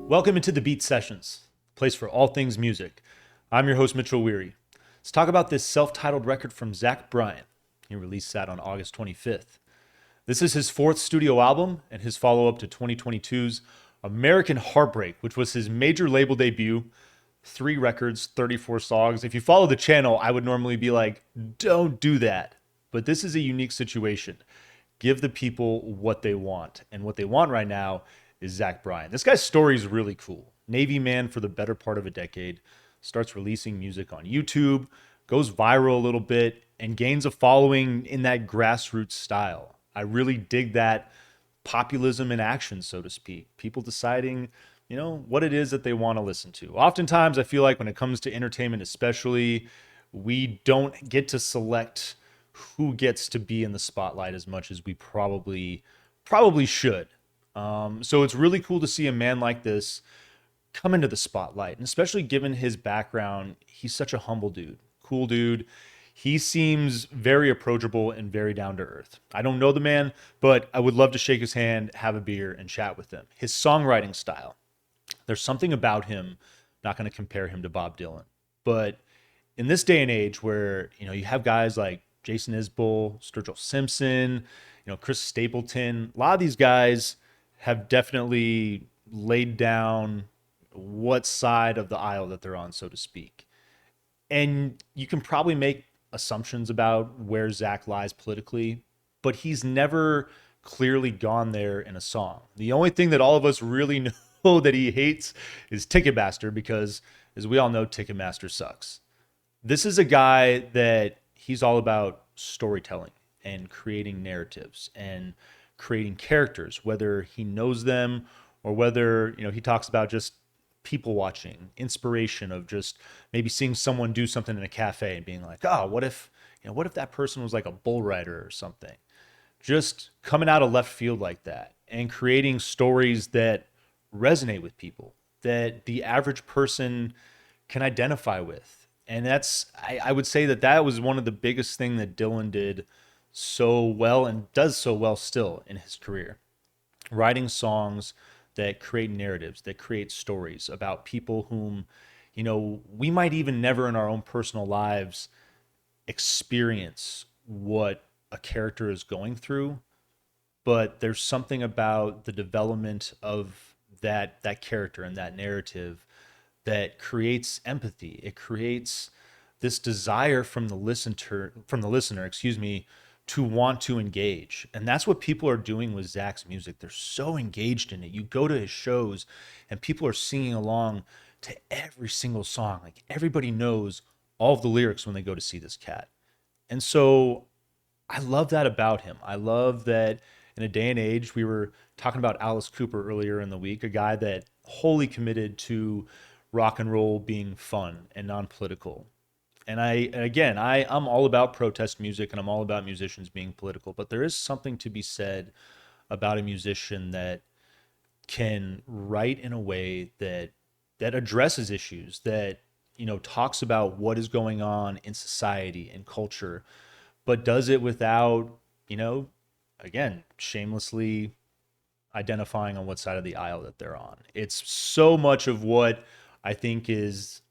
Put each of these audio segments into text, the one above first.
Welcome into the Beat Sessions, place for all things music. I'm your host, Mitchell Weary. Let's talk about this self-titled record from Bryan. He released that on August 25th. This is his fourth studio album and his follow-up to 2022's American Heartbreak, which was his major label debut. 3 records, 34 songs. If you follow the channel, I would normally be like, don't do that. But this is a unique situation. Give the people what they want. And what they want right now is Bryan. This guy's story is really cool. Navy man for the better part of a decade, starts releasing music on YouTube, goes viral a little bit, and gains a following in that grassroots style. I really dig that populism in action, so to speak. People deciding, what it is that they want to listen to. Oftentimes, I feel like when it comes to entertainment especially, we don't get to select who gets to be in the spotlight as much as we probably should. So it's really cool to see a man like this come into the spotlight, and especially given his background, he's such a humble dude, cool dude. He seems very approachable and very down to earth. I don't know the man, but I would love to shake his hand, have a beer, and chat with him. His songwriting style, there's something about him, not going to compare him to Bob Dylan, but in this day and age where, you have guys like Jason Isbell, Sturgill Simpson, Chris Stapleton, a lot of these guys have definitely laid down what side of the aisle that they're on, so to speak. And you can probably make assumptions about where Zach lies politically, but he's never clearly gone there in a song. The only thing that all of us really know that he hates is Ticketmaster, because as we all know, Ticketmaster sucks. This is a guy that he's all about storytelling and creating narratives and creating characters, whether he knows them or whether, he talks about just people watching, inspiration of just maybe seeing someone do something in a cafe and being like, oh, what if that person was like a bull rider or something? Just coming out of left field like that and creating stories that resonate with people, that the average person can identify with. And that's, I would say that was one of the biggest thing that Dylan did so well and does so well still in his career. Writing songs that create narratives, that create stories about people whom, we might even never in our own personal lives experience what a character is going through, but there's something about the development of that character and that narrative that creates empathy. It creates this desire from the listener, to want to engage. And that's what people are doing with Zach's music. They're so engaged in it. You go to his shows and people are singing along to every single song. Like, everybody knows all of the lyrics when they go to see this cat. And so I love that about him. I love that in a day and age, we were talking about Alice Cooper earlier in the week, a guy that wholly committed to rock and roll being fun and non-political. And I'm all about protest music and I'm all about musicians being political, but there is something to be said about a musician that can write in a way that addresses issues, that talks about what is going on in society and culture, but does it without, again, shamelessly identifying on what side of the aisle that they're on. It's so much of what I think is,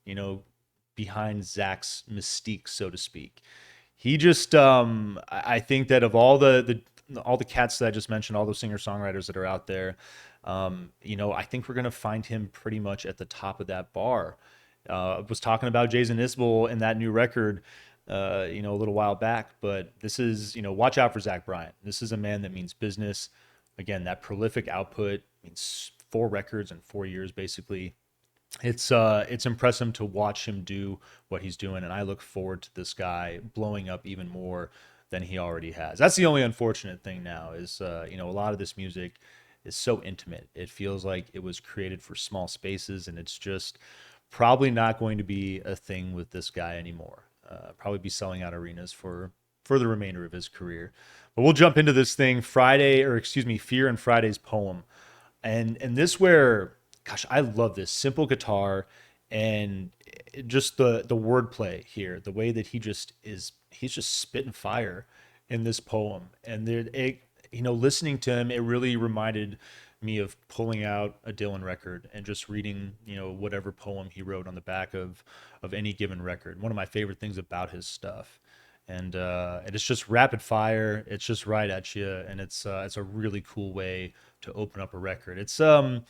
behind Zach's mystique, so to speak. He just, I think that of all the cats that I just mentioned, all those singer-songwriters that are out there, I think we're going to find him pretty much at the top of that bar. I was talking about Jason Isbell in that new record, a little while back, but this is, watch out for Bryan. This is a man that means business. Again, that prolific output means 4 records in 4 years, basically. It's impressive to watch him do what he's doing, and I look forward to this guy blowing up even more than he already has. That's the only unfortunate thing now is, a lot of this music is so intimate. It feels like it was created for small spaces, and it's just probably not going to be a thing with this guy anymore. Probably be selling out arenas for the remainder of his career. But we'll jump into this thing. Fear and Friday's poem. And this where, gosh, I love this simple guitar and just the wordplay here, the way that he's just spitting fire in this poem. And listening to him, it really reminded me of pulling out a Dylan record and just reading, whatever poem he wrote on the back of any given record. One of my favorite things about his stuff. And it's just rapid fire. It's just right at you, and it's a really cool way to open up a record. It's an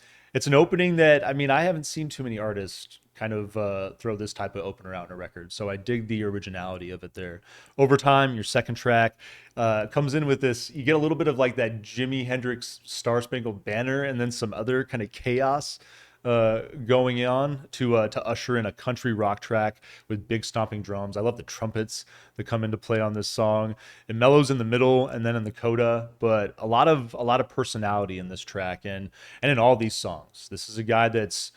opening that, I mean, I haven't seen too many artists kind of throw this type of opener out in a record. So I dig the originality of it there. Over time, your second track comes in with this. You get a little bit of like that Jimi Hendrix Star Spangled Banner, and then some other kind of chaos going on to usher in a country rock track with big stomping drums. I love the trumpets that come into play on this song. It mellows in the middle and then in the coda, but a lot of personality in this track and in all these songs. This is a guy that's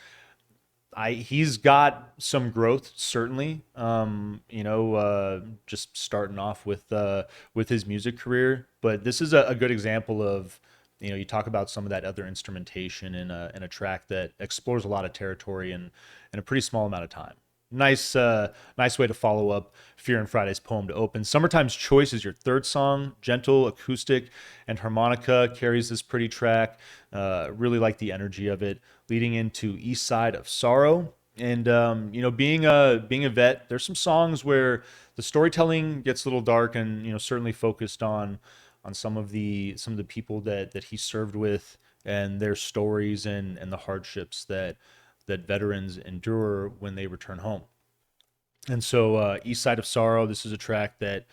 he's got some growth certainly. Just starting off with his music career, but this is a good example of, you talk about some of that other instrumentation in a track that explores a lot of territory in a pretty small amount of time. Nice way to follow up Fear and Friday's poem to open. Summertime's Choice is your third song. Gentle acoustic and harmonica carries this pretty track. Really like the energy of it, leading into East Side of Sorrow. And being a vet, there's some songs where the storytelling gets a little dark, and certainly focused on some of the people that he served with and their stories and the hardships that veterans endure when they return home. And so, East Side of Sorrow, this is a track that,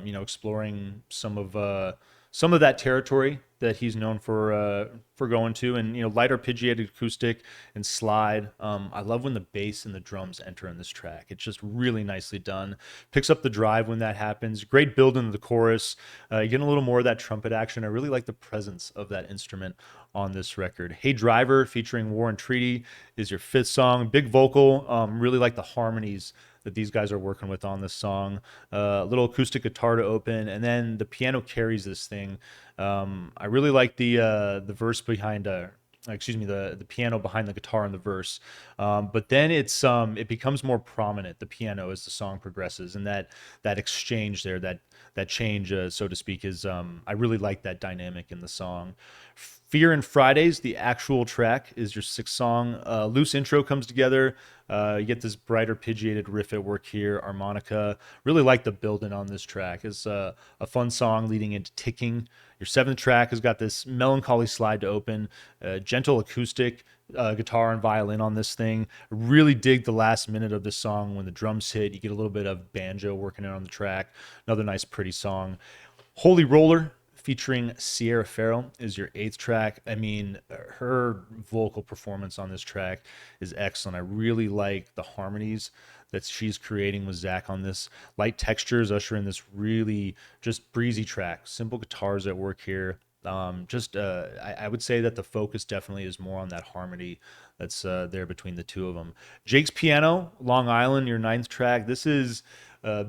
exploring some of that territory that he's known for going to, and light arpeggiated acoustic and slide. I love when the bass and the drums enter in this track. It's just really nicely done. Picks up the drive when that happens. Great build into the chorus. You get a little more of that trumpet action. I really like the presence of that instrument on this record. Hey Driver, featuring War and Treaty, is your fifth song. Big vocal. Really like the harmonies that these guys are working with on this song. Little acoustic guitar to open, and then the piano carries this thing. I really like the verse behind the piano behind the guitar in the verse. But then it becomes more prominent, the piano, as the song progresses, and that exchange there, that change, so to speak, is I really like that dynamic in the song. Fear and Fridays, the actual track, is your sixth song. Loose intro comes together. You get this bright arpeggiated riff at work here, harmonica. Really like the building on this track. It's a fun song leading into Ticking. Your seventh track has got this melancholy slide to open, gentle acoustic guitar and violin on this thing. Really dig the last minute of this song when the drums hit. You get a little bit of banjo working in on the track. Another nice, pretty song. Holy Roller, featuring Sierra Farrell, is your eighth track. I mean, her vocal performance on this track is excellent. I really like the harmonies that she's creating with Zach on this. Light textures usher in this really just breezy track. Simple guitars at work here. I would say that the focus definitely is more on that harmony that's there between the two of them. Jake's Piano, Long Island, your ninth track. This is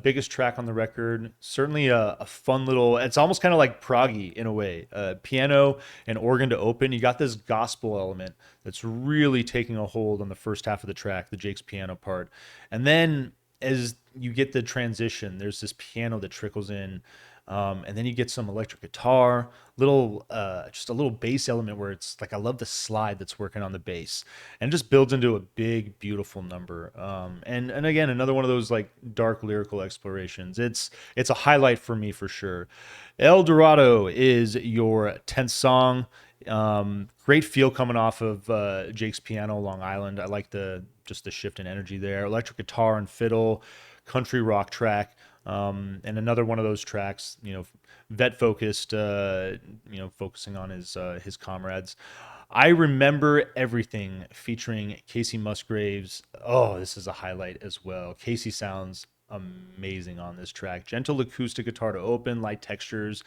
biggest track on the record. Certainly a fun little, it's almost kind of like proggy in a way. Piano and organ to open. You got this gospel element that's really taking a hold on the first half of the track, the Jake's Piano part. And then as you get the transition, there's this piano that trickles in. And then you get some electric guitar, just a little bass element where it's like, I love the slide that's working on the bass, and just builds into a big, beautiful number. And again, another one of those like dark lyrical explorations. It's a highlight for me for sure. El Dorado is your 10th song. Great feel coming off of Jake's Piano, Long Island. I like just the shift in energy there. Electric guitar and fiddle, country rock track. And another one of those tracks, vet focused, focusing on his comrades. I Remember Everything, featuring Casey Musgraves. Oh, this is a highlight as well. Casey sounds amazing on this track. Gentle acoustic guitar to open, light textures,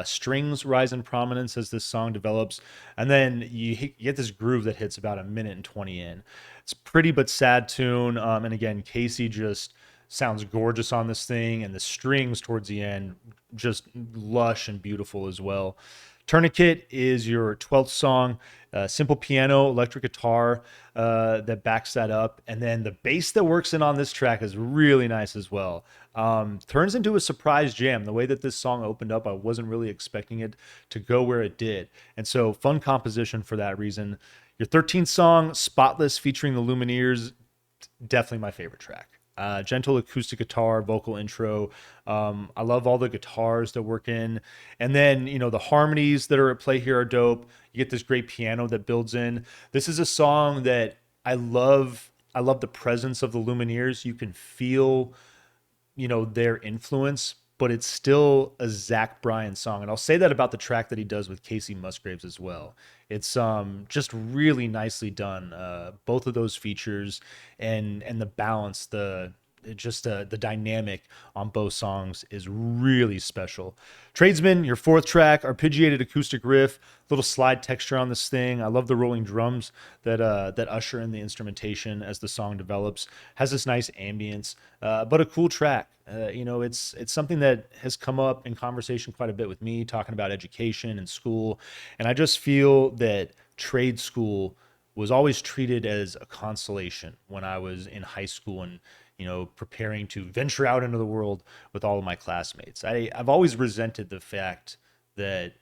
strings rise in prominence as this song develops, and then you get this groove that hits about a minute and 20 in. It's pretty but sad tune, and again, Casey just sounds gorgeous on this thing, and the strings towards the end just lush and beautiful as well. Tourniquet is your 12th song, simple piano, electric guitar that backs that up. And then the bass that works in on this track is really nice as well. Turns into a surprise jam. The way that this song opened up, I wasn't really expecting it to go where it did. And so fun composition for that reason. Your 13th song, Spotless, featuring the Lumineers, definitely my favorite track. Gentle acoustic guitar, vocal intro. I love all the guitars that work in. And then, the harmonies that are at play here are dope. You get this great piano that builds in. This is a song that I love. I love the presence of the Lumineers. You can feel, their influence, but it's still a Zach Bryan song. And I'll say that about the track that he does with Casey Musgraves as well. It's just really nicely done. Both of those features and the balance, the dynamic on both songs is really special. Tradesman, your 4th track, arpeggiated acoustic riff, little slide texture on this thing. I love the rolling drums that usher in the instrumentation as the song develops. Has this nice ambience, but a cool track. It's something that has come up in conversation quite a bit with me, talking about education and school. And I just feel that trade school was always treated as a consolation when I was in high school and, preparing to venture out into the world with all of my classmates. I've always resented the fact that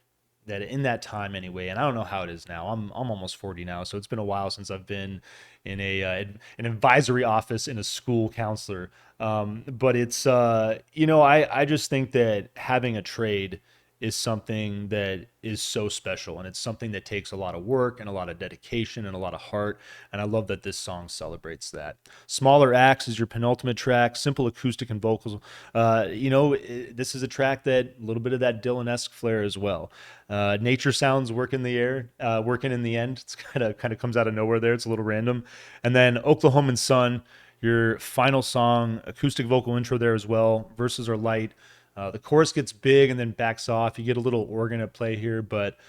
in that time anyway, and I don't know how it is now. I'm almost 40 now, so it's been a while since I've been in an advisory office in a school counselor. But it's I just think that having a trade is something that is so special, and it's something that takes a lot of work and a lot of dedication and a lot of heart, and I love that this song celebrates that. Smaller Axe is your penultimate track, simple acoustic and vocals. This is a track that a little bit of that Dylan-esque flair as well. Nature sounds work in the air, working in the end. It's kind of comes out of nowhere there. It's a little random. And then Oklahoman Sun, your final song, acoustic vocal intro there as well. Verses are light. The chorus gets big and then backs off. You get a little organ at play here, but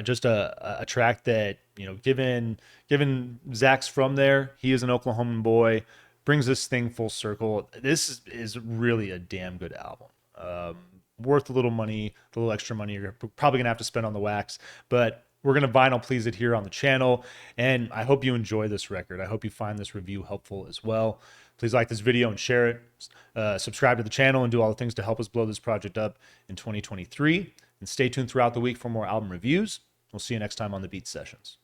just a track that, given Zach's from there, he is an Oklahoman boy, brings this thing full circle. This is really a damn good album. Worth a little money, a little extra money you're probably going to have to spend on the wax, but we're going to vinyl please it here on the channel, and I hope you enjoy this record. I hope you find this review helpful as well. Please like this video and share it. Subscribe to the channel and do all the things to help us blow this project up in 2023. And stay tuned throughout the week for more album reviews. We'll see you next time on the Beat Sessions.